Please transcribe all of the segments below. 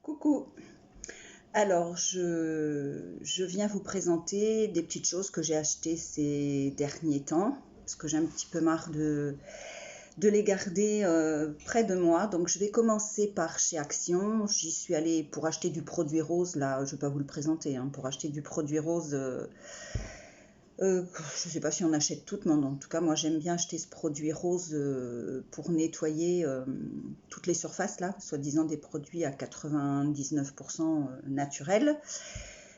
Coucou. Alors, je viens vous présenter des petites choses que j'ai achetées ces derniers temps, parce que j'ai un petit peu marre de les garder près de moi. Donc, je vais commencer par chez Action. J'y suis allée pour acheter du produit rose. Là, je ne vais pas vous le présenter, hein, pour acheter du produit rose. Je ne sais pas si on achète toutes, mais en tout cas, moi, j'aime bien acheter ce produit rose pour nettoyer toutes les surfaces, là, soi-disant des produits à 99% naturels.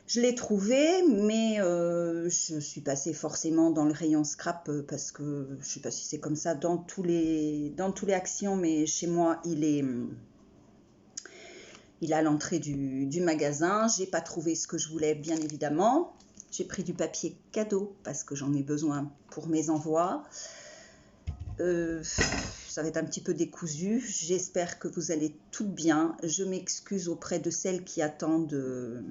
Je l'ai trouvé, mais je suis passée forcément dans le rayon scrap parce que je ne sais pas si c'est comme ça dans tous les Actions, mais chez moi, il est à l'entrée du magasin. J'ai pas trouvé ce que je voulais, bien évidemment. J'ai pris du papier cadeau parce que j'en ai besoin pour mes envois. Ça va être un petit peu décousu. J'espère que vous allez toutes bien. Je m'excuse auprès de celles qui attendent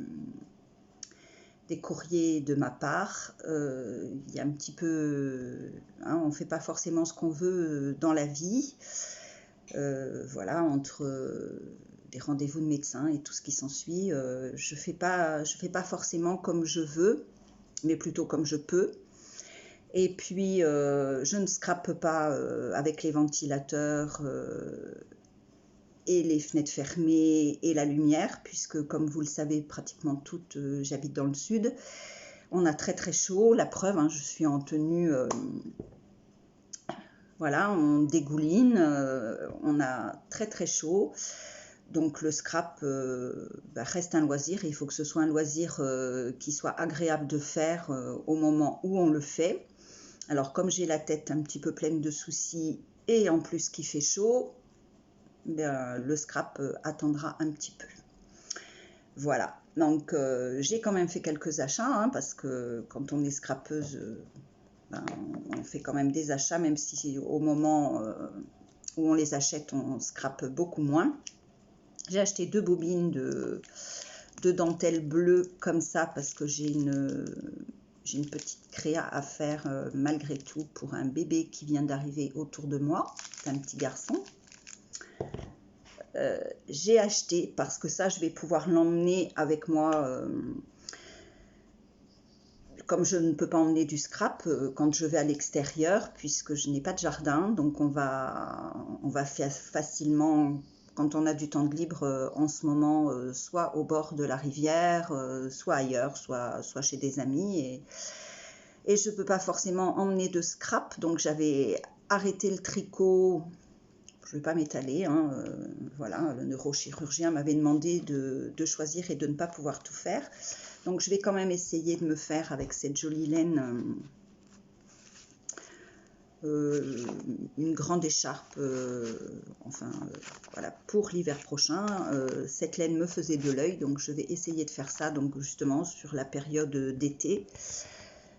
des courriers de ma part. Il y a un petit peu... hein, on ne fait pas forcément ce qu'on veut dans la vie. Voilà, entre des rendez-vous de médecin et tout ce qui s'ensuit, je fais pas forcément comme je veux, mais plutôt comme je peux. Et puis, je ne scrape pas avec les ventilateurs et les fenêtres fermées et la lumière, puisque comme vous le savez pratiquement toutes, j'habite dans le sud. On a très très chaud, la preuve, hein, je suis en tenue... voilà, on dégouline, on a très très chaud. Donc le scrap reste un loisir. Il faut que ce soit un loisir qui soit agréable de faire au moment où on le fait. Alors comme j'ai la tête un petit peu pleine de soucis et en plus qu'il fait chaud, le scrap attendra un petit peu. Voilà, donc j'ai quand même fait quelques achats, hein, parce que quand on est scrapeuse, on fait quand même des achats, même si au moment où on les achète, on scrape beaucoup moins. J'ai acheté 2 bobines de dentelle bleue comme ça, parce que j'ai une petite créa à faire malgré tout pour un bébé qui vient d'arriver autour de moi. C'est un petit garçon. J'ai acheté, parce que ça je vais pouvoir l'emmener avec moi, comme je ne peux pas emmener du scrap quand je vais à l'extérieur, puisque je n'ai pas de jardin, donc on va faire facilement, quand on a du temps de libre en ce moment, soit au bord de la rivière, soit ailleurs, soit chez des amis, et je ne peux pas forcément emmener de scrap, donc j'avais arrêté le tricot. Je ne vais pas m'étaler, hein, voilà, le neurochirurgien m'avait demandé de choisir et de ne pas pouvoir tout faire. Donc je vais quand même essayer de me faire avec cette jolie laine une grande écharpe, voilà, pour l'hiver prochain. Cette laine me faisait de l'œil, donc je vais essayer de faire ça, donc justement sur la période d'été,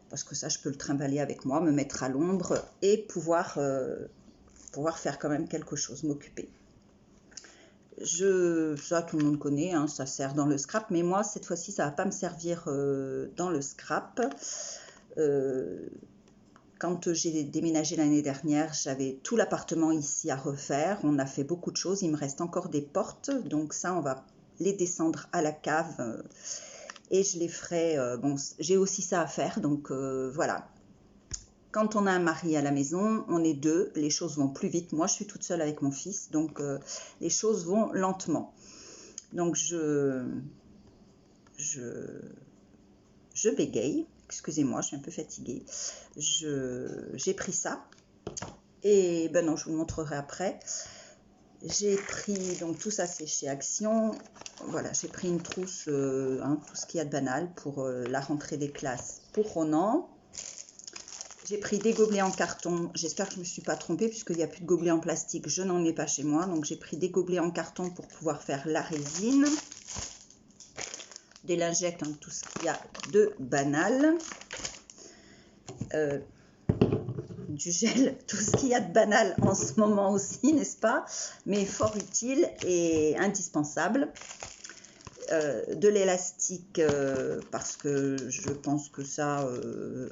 parce que ça je peux le trimballer avec moi, me mettre à l'ombre et pouvoir faire quand même quelque chose, m'occuper. Ça tout le monde connaît, hein, ça sert dans le scrap, mais moi cette fois-ci ça va pas me servir dans le scrap. Quand j'ai déménagé l'année dernière, j'avais tout l'appartement ici à refaire, on a fait beaucoup de choses, il me reste encore des portes, donc ça on va les descendre à la cave et je les ferai, bon j'ai aussi ça à faire, donc voilà. Quand on a un mari à la maison, on est deux, les choses vont plus vite. Moi, je suis toute seule avec mon fils, donc les choses vont lentement. Donc, je bégaye. Excusez-moi, je suis un peu fatiguée. J'ai pris ça. Et ben non, je vous le montrerai après. J'ai pris, donc tout ça c'est chez Action. Voilà, j'ai pris une trousse, tout ce qu'il y a de banal pour la rentrée des classes pour Ronan. J'ai pris des gobelets en carton, j'espère que je ne me suis pas trompée puisqu'il n'y a plus de gobelets en plastique, je n'en ai pas chez moi. Donc j'ai pris des gobelets en carton pour pouvoir faire la résine, des lingettes, hein, tout ce qu'il y a de banal, du gel, tout ce qu'il y a de banal en ce moment aussi, n'est-ce pas, mais fort utile et indispensable. De l'élastique parce que je pense que ça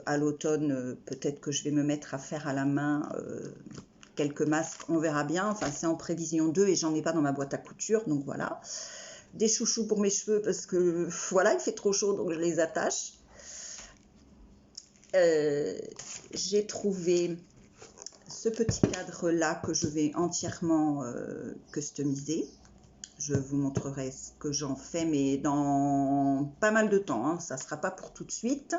à l'automne peut-être que je vais me mettre à faire à la main quelques masques, on verra bien, enfin c'est en prévision 2 et j'en ai pas dans ma boîte à couture, donc voilà. des chouchous pour mes cheveux parce que voilà, il fait trop chaud donc je les attache. J'ai trouvé ce petit cadre là que je vais entièrement customiser. Je vous montrerai ce que j'en fais, mais dans pas mal de temps, hein. Ça ne sera pas pour tout de suite.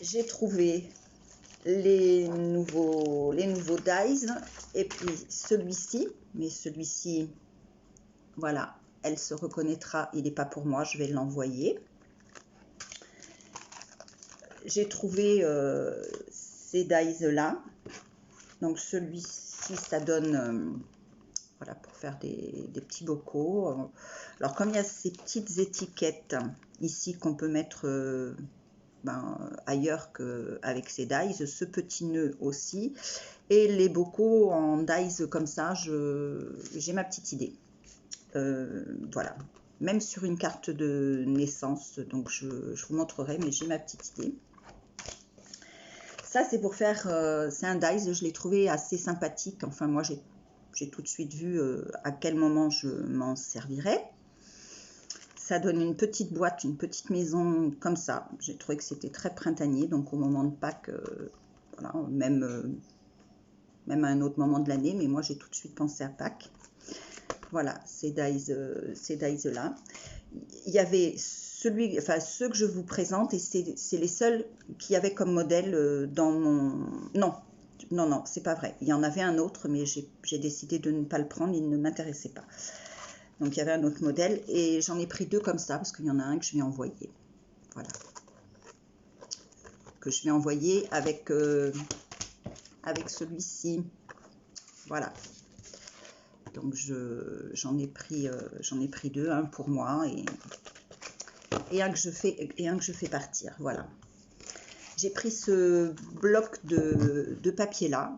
J'ai trouvé les nouveaux dies et puis celui-ci, mais celui-ci, voilà, elle se reconnaîtra, il n'est pas pour moi, je vais l'envoyer. J'ai trouvé ces dies là, donc celui-ci ça donne voilà, pour faire des petits bocaux. Alors comme il y a ces petites étiquettes ici qu'on peut mettre ailleurs qu'avec ces dies, ce petit nœud aussi, et les bocaux en dies comme ça, j'ai ma petite idée. Voilà, même sur une carte de naissance, donc je vous montrerai, mais j'ai ma petite idée. Ça c'est pour faire, c'est un dies, je l'ai trouvé assez sympathique, enfin moi j'ai tout de suite vu à quel moment je m'en servirais. Ça donne une petite boîte, une petite maison comme ça. J'ai trouvé que c'était très printanier, donc au moment de Pâques, voilà, même à un autre moment de l'année, mais moi j'ai tout de suite pensé à Pâques. Voilà, ces dies là. Il y avait ceux que je vous présente, et c'est les seuls qui avaient comme modèle dans mon... Non, c'est pas vrai. Il y en avait un autre, mais j'ai décidé de ne pas le prendre, il ne m'intéressait pas. Donc il y avait un autre modèle et j'en ai pris deux comme ça parce qu'il y en a un que je vais envoyer. Voilà. Que je vais envoyer avec celui-ci. Voilà. Donc j'en ai pris deux, un pour moi et un que je fais partir. Voilà. J'ai pris ce bloc de papier là.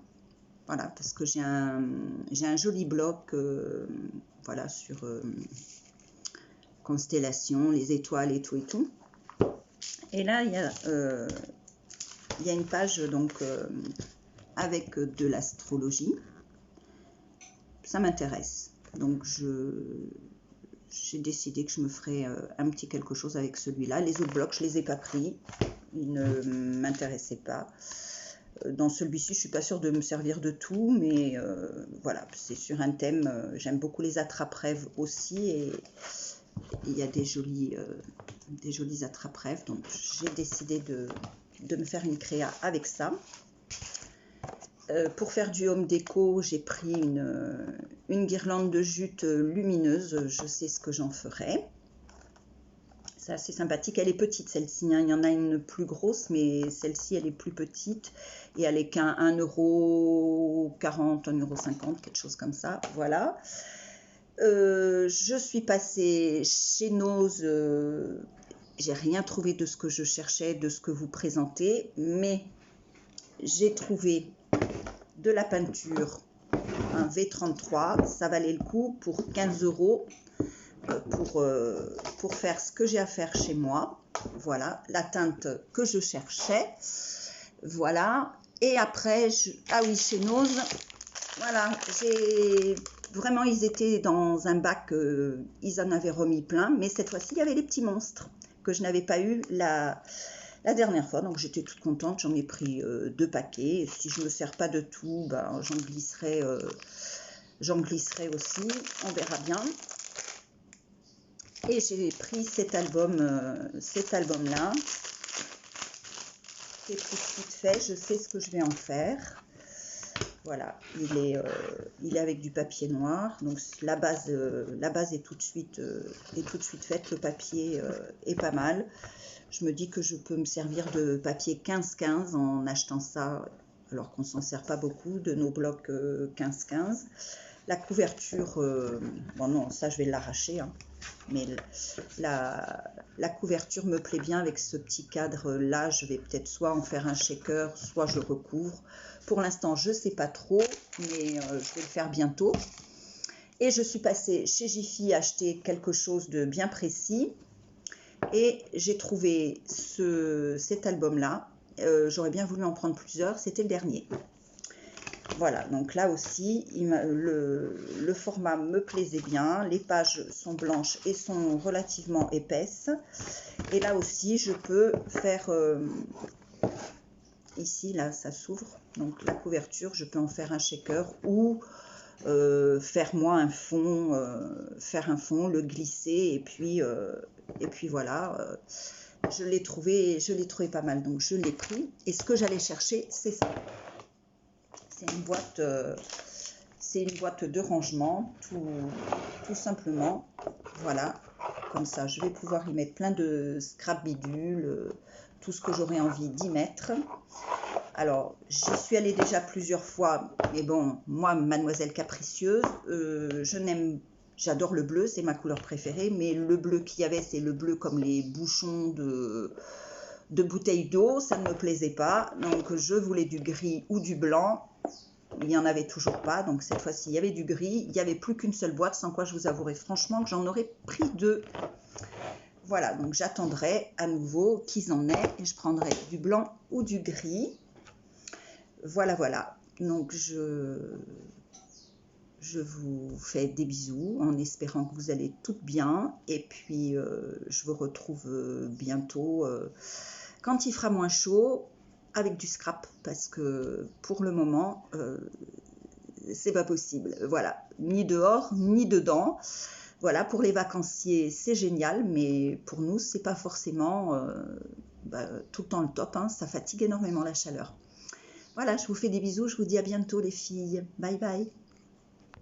Voilà, parce que j'ai un joli bloc voilà, sur constellation, les étoiles et tout et tout. Et là, il y a une page donc avec de l'astrologie. Ça m'intéresse. Donc, j'ai décidé que je me ferais un petit quelque chose avec celui-là. Les autres blocs, je ne les ai pas pris. Ils ne m'intéressaient pas. Dans celui-ci, je ne suis pas sûre de me servir de tout, mais voilà, c'est sur un thème. J'aime beaucoup les attrape-rêves aussi, et il y a des jolis attrape-rêves, donc j'ai décidé de me faire une créa avec ça. Pour faire du home déco, j'ai pris une guirlande de jute lumineuse, je sais ce que j'en ferai. C'est assez sympathique, elle est petite celle-ci, hein. Il y en a une plus grosse, mais celle-ci elle est plus petite et elle est qu'à 1,40 €, 1,50 €, quelque chose comme ça, voilà. Je suis passée chez Nose, j'ai rien trouvé de ce que je cherchais, de ce que vous présentez, mais j'ai trouvé de la peinture, un V33, ça valait le coup pour 15 €. Pour faire ce que j'ai à faire chez moi. Voilà, la teinte que je cherchais. Voilà. Et après, ah oui, chez Nose, voilà, vraiment, ils étaient dans un bac, ils en avaient remis plein, mais cette fois-ci, il y avait des petits monstres que je n'avais pas eu la dernière fois, donc j'étais toute contente, j'en ai pris 2 paquets. Et si je ne me sers pas de tout, ben, j'en glisserai aussi, on verra bien. Et j'ai pris cet album-là. C'est tout de suite fait. Je sais ce que je vais en faire. Voilà, il est avec du papier noir. Donc la base est tout de suite faite. Le papier est pas mal. Je me dis que je peux me servir de papier 15-15 en achetant ça, alors qu'on s'en sert pas beaucoup, de nos blocs 15-15. La couverture, bon non, ça je vais l'arracher, hein. Mais la couverture me plaît bien avec ce petit cadre là. Je vais peut-être soit en faire un shaker, soit je recouvre. Pour l'instant, je ne sais pas trop, mais je vais le faire bientôt. Et je suis passée chez Jiffy acheter quelque chose de bien précis. Et j'ai trouvé cet album-là. J'aurais bien voulu en prendre plusieurs, c'était le dernier. Voilà, donc là aussi, le format me plaisait bien. Les pages sont blanches et sont relativement épaisses. Et là aussi, je peux faire... ici, là, ça s'ouvre. Donc la couverture, je peux en faire un shaker ou faire moi un fond, le glisser et puis voilà. Je l'ai trouvé pas mal, donc je l'ai pris. Et ce que j'allais chercher, c'est ça. C'est une boîte de rangement, tout simplement. Voilà, comme ça, je vais pouvoir y mettre plein de scrap bidules, tout ce que j'aurais envie d'y mettre. Alors, j'y suis allée déjà plusieurs fois, mais bon, moi, Mademoiselle Capricieuse, j'adore le bleu, c'est ma couleur préférée, mais le bleu qu'il y avait, c'est le bleu comme les bouchons de bouteilles d'eau, ça ne me plaisait pas, donc je voulais du gris ou du blanc. Il n'y en avait toujours pas, donc cette fois-ci, il y avait du gris, il n'y avait plus qu'une seule boîte, sans quoi je vous avouerai franchement que j'en aurais pris 2. Voilà, donc j'attendrai à nouveau qu'ils en aient et je prendrai du blanc ou du gris. Voilà, voilà. Donc, je vous fais des bisous en espérant que vous allez toutes bien. Et puis, je vous retrouve bientôt quand il fera moins chaud avec du scrap. Parce que pour le moment, c'est pas possible. Voilà, ni dehors, ni dedans. Voilà, pour les vacanciers, c'est génial. Mais pour nous, c'est pas forcément tout le temps le top. Hein, ça fatigue énormément la chaleur. Voilà, je vous fais des bisous, je vous dis à bientôt les filles. Bye bye.